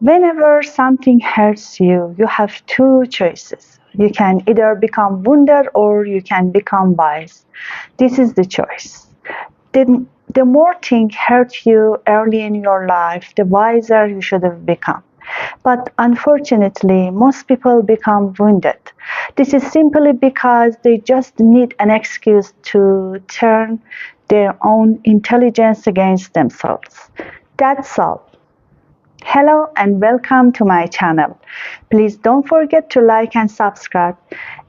Whenever something hurts you, you have two choices. You can either become wounded or you can become wise. This is the choice. The more things hurt you early in your life, the wiser you should have become. But unfortunately, most people become wounded. This is simply because they just need an excuse to turn their own intelligence against themselves. That's all. Hello and welcome to my channel. Please don't forget to like and subscribe.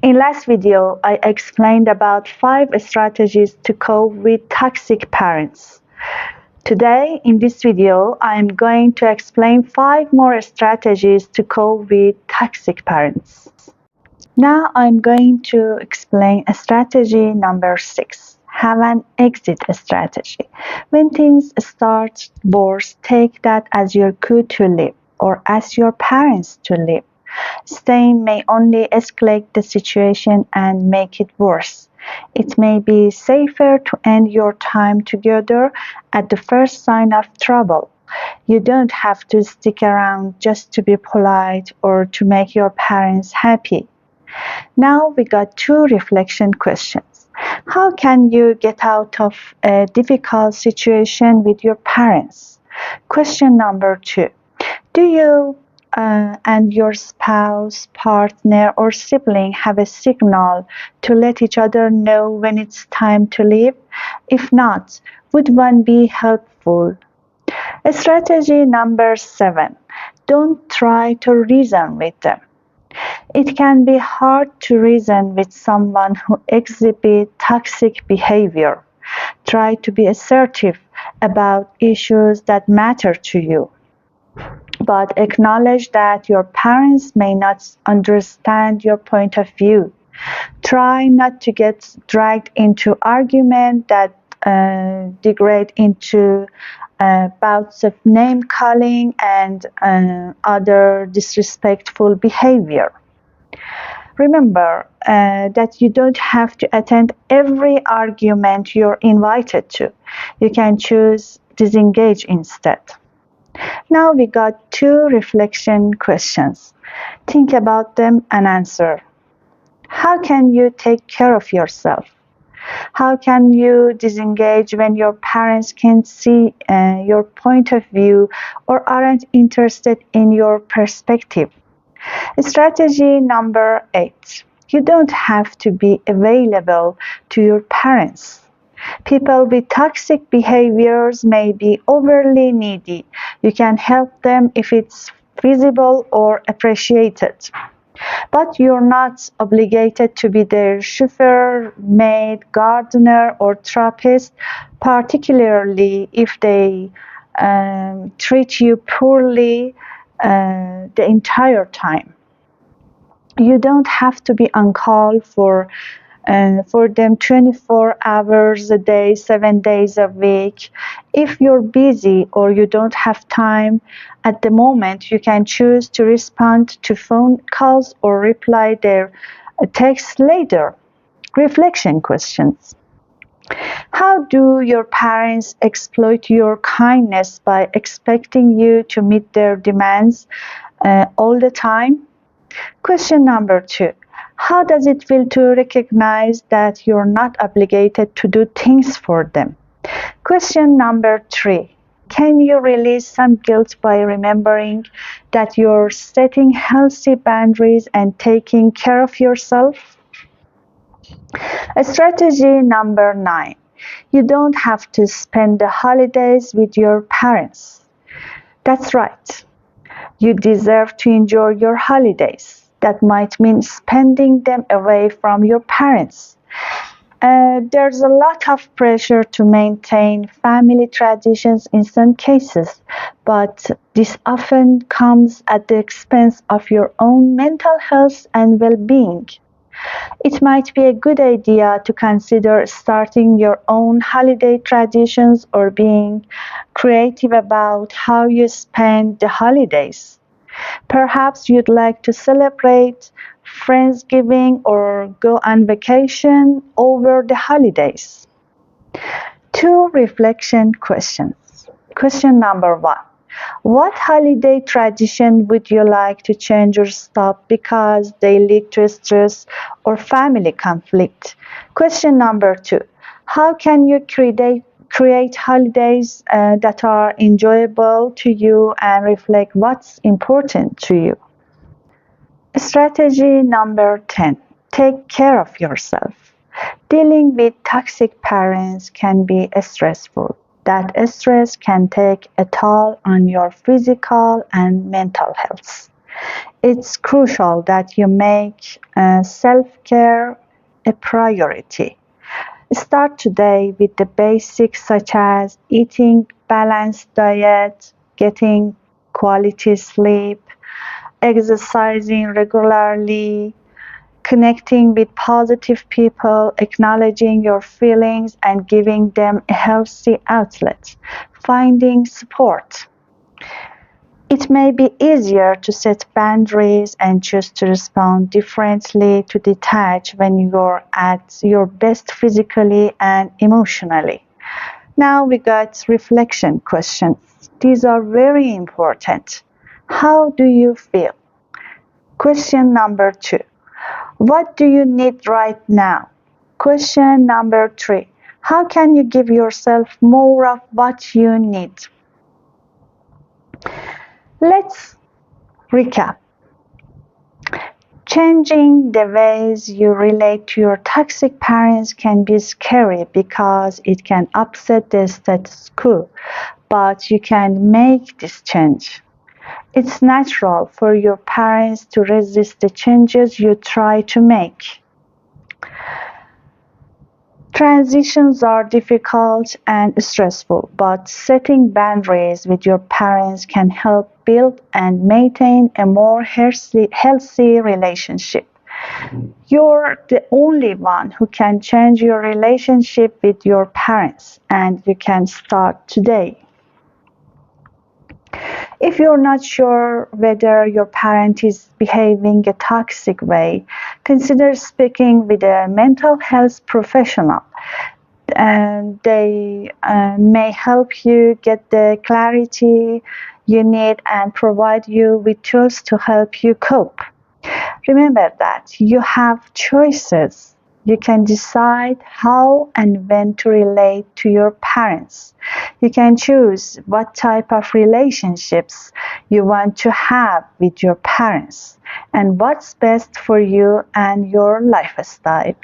In last video, I explained about 5 strategies to cope with toxic parents. Today, in this video, I am going to explain 5 more strategies to cope with toxic parents. Now I'm going to explain strategy number 6. Have an exit strategy. When things start worse, take that as your cue to leave or ask your parents to leave. Staying may only escalate the situation and make it worse. It may be safer to end your time together at the first sign of trouble. You don't have to stick around just to be polite or to make your parents happy. Now we got 2 reflection questions. How can you get out of a difficult situation with your parents? Question number 2. Do you and your spouse, partner, or sibling have a signal to let each other know when it's time to leave? If not, would one be helpful? Strategy number 7. Don't try to reason with them. It can be hard to reason with someone who exhibits toxic behavior. Try to be assertive about issues that matter to you, but acknowledge that your parents may not understand your point of view. Try not to get dragged into arguments that degrade into bouts of name calling and other disrespectful behavior. Remember that you don't have to attend every argument you're invited to. You can choose disengage instead. Now we got 2 reflection questions. Think about them and answer. How can you take care of yourself? How can you disengage when your parents can't see your point of view or aren't interested in your perspective? Strategy number 8. You don't have to be available to your parents. People with toxic behaviors may be overly needy. You can help them if it's feasible or appreciated. But you're not obligated to be their chauffeur, maid, gardener, or therapist, particularly if they treat you poorly the entire time. You don't have to be on call for them 24 hours a day, 7 days a week. If you're busy or you don't have time at the moment, you can choose to respond to phone calls or reply their texts later. Reflection questions. How do your parents exploit your kindness by expecting you to meet their demands all the time? Question number 2. How does it feel to recognize that you're not obligated to do things for them? Question number 3. Can you release some guilt by remembering that you're setting healthy boundaries and taking care of yourself? Strategy number 9. You don't have to spend the holidays with your parents. That's right. You deserve to enjoy your holidays. That might mean spending them away from your parents. There's a lot of pressure to maintain family traditions in some cases, but this often comes at the expense of your own mental health and well-being. It might be a good idea to consider starting your own holiday traditions or being creative about how you spend the holidays. Perhaps you'd like to celebrate Friendsgiving or go on vacation over the holidays. 2 reflection questions. Question number 1. What holiday tradition would you like to change or stop because they lead to stress or family conflict? Question number 2. How can you create holidays that are enjoyable to you and reflect what's important to you? Strategy number 10. Take care of yourself. Dealing with toxic parents can be stressful. That stress can take a toll on your physical and mental health. It's crucial that you make self care a priority. Start today with the basics such as eating balanced diet, getting quality sleep, exercising regularly, connecting with positive people, acknowledging your feelings and giving them a healthy outlet, finding support. It may be easier to set boundaries and choose to respond differently, to detach when you're at your best physically and emotionally. Now we got reflection questions. These are very important. How do you feel? Question number 2. What do you need right now? Question number 3. How can you give yourself more of what you need? Let's recap. Changing the ways you relate to your toxic parents can be scary because it can upset the status quo, but you can make this change. It's natural for your parents to resist the changes you try to make. Transitions are difficult and stressful, but setting boundaries with your parents can help build and maintain a more healthy relationship. You're the only one who can change your relationship with your parents, and you can start today. If you're not sure whether your parent is behaving a toxic way, consider speaking with a mental health professional. And they may help you get the clarity you need and provide you with tools to help you cope. Remember that you have choices. You can decide how and when to relate to your parents. You can choose what type of relationships you want to have with your parents and what's best for you and your lifestyle.